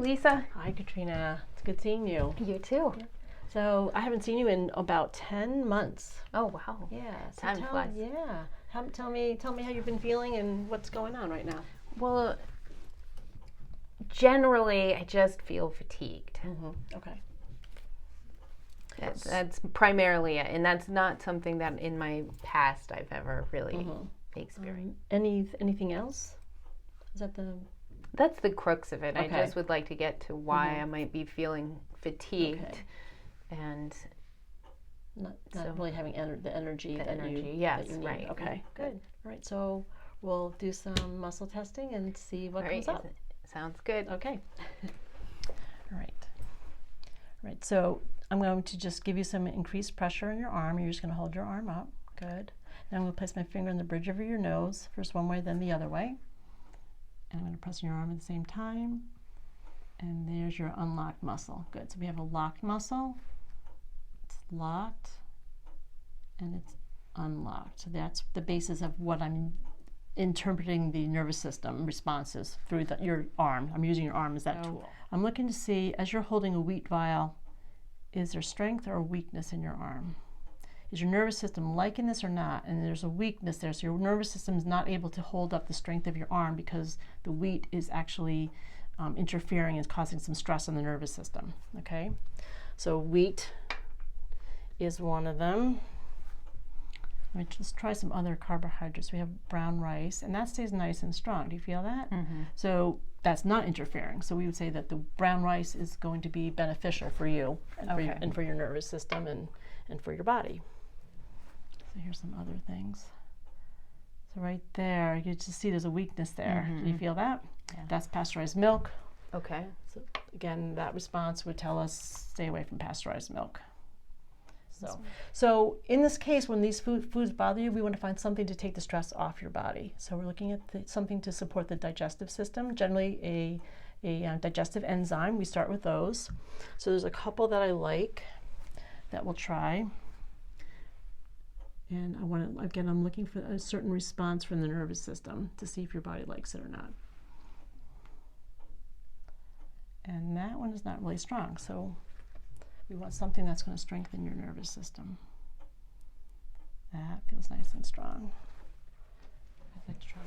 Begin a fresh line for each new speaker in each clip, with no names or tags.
Lisa.
Hi, Katrina. It's good seeing you.
You too.
So I haven't seen you in about 10 months.
Oh, wow.
Yeah. So
Time flies.
Yeah. Tell me how you've been feeling and what's going on right now.
Well, generally, I just feel fatigued.
Okay.
That's primarily it, and that's not something that in my past I've ever really experienced.
Anything else? Is that the...
That's the crux of it.
Okay.
I just would like to get to why I might be feeling fatigued, and
not really having the energy that you
yes,
that you need.
right.
Okay, good. All right, so we'll do some muscle testing and see what comes up.
Sounds good.
Okay. All right. All right, so I'm going to just give you some increased pressure on your arm. You're just going to hold your arm up. Good. Now I'm going to place my finger on the bridge over your nose, first one way, then the other way. And I'm going to press on your arm at the same time. And there's your unlocked muscle. Good. So we have a locked muscle. It's locked. And it's unlocked. So that's the basis of what I'm interpreting the nervous system responses through your arm. I'm using your arm as that tool. I'm looking to see, as you're holding a wheat vial, is there strength or weakness in your arm? Is your nervous system liking this or not? And there's a weakness there, so your nervous system is not able to hold up the strength of your arm because the wheat is actually interfering and causing some stress on the nervous system. Okay, so wheat is one of them. Let's try some other carbohydrates. We have brown rice, and that stays nice and strong. Do you feel that? So that's not interfering. So we would say that the brown rice is going to be beneficial for you and for your nervous system and for your body. So here's some other things. So right there, you just see there's a weakness there. Do you feel that? Yeah. That's pasteurized milk.
Okay.
So again, that response would tell us stay away from pasteurized milk. So in this case, when these foods bother you, we want to find something to take the stress off your body. So we're looking at something to support the digestive system, generally a digestive enzyme. We start with those. So there's a couple that I like that we'll try. And I'm looking for a certain response from the nervous system to see if your body likes it or not. And that one is not really strong, so we want something that's going to strengthen your nervous system. That feels nice and strong. I'd like to try.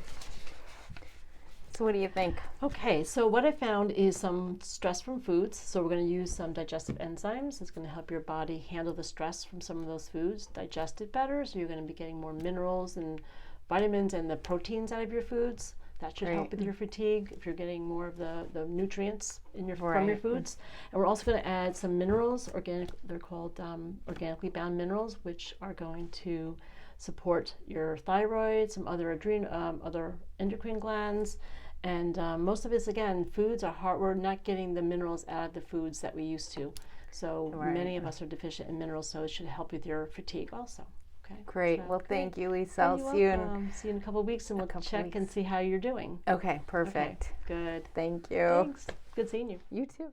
So what do you think?
Okay, so what I found is some stress from foods. So we're going to use some digestive enzymes. It's going to help your body handle the stress from some of those foods, digest it better. So you're going to be getting more minerals and vitamins and the proteins out of your foods. That should help with your fatigue if you're getting more of the nutrients in from your foods. And we're also going to add some minerals, they're called organically bound minerals, which are going to support your thyroid, some other other endocrine glands. And most of us, again, we're not getting the minerals out of the foods that we used to. So many of us are deficient in minerals, so it should help with your fatigue also. Okay.
Great.
So,
well, thank you, Lisa. I'll see you in
a couple of weeks, and we'll check and see how you're doing.
Okay, perfect.
Okay, good.
Thank you.
Thanks. Good seeing you.
You too.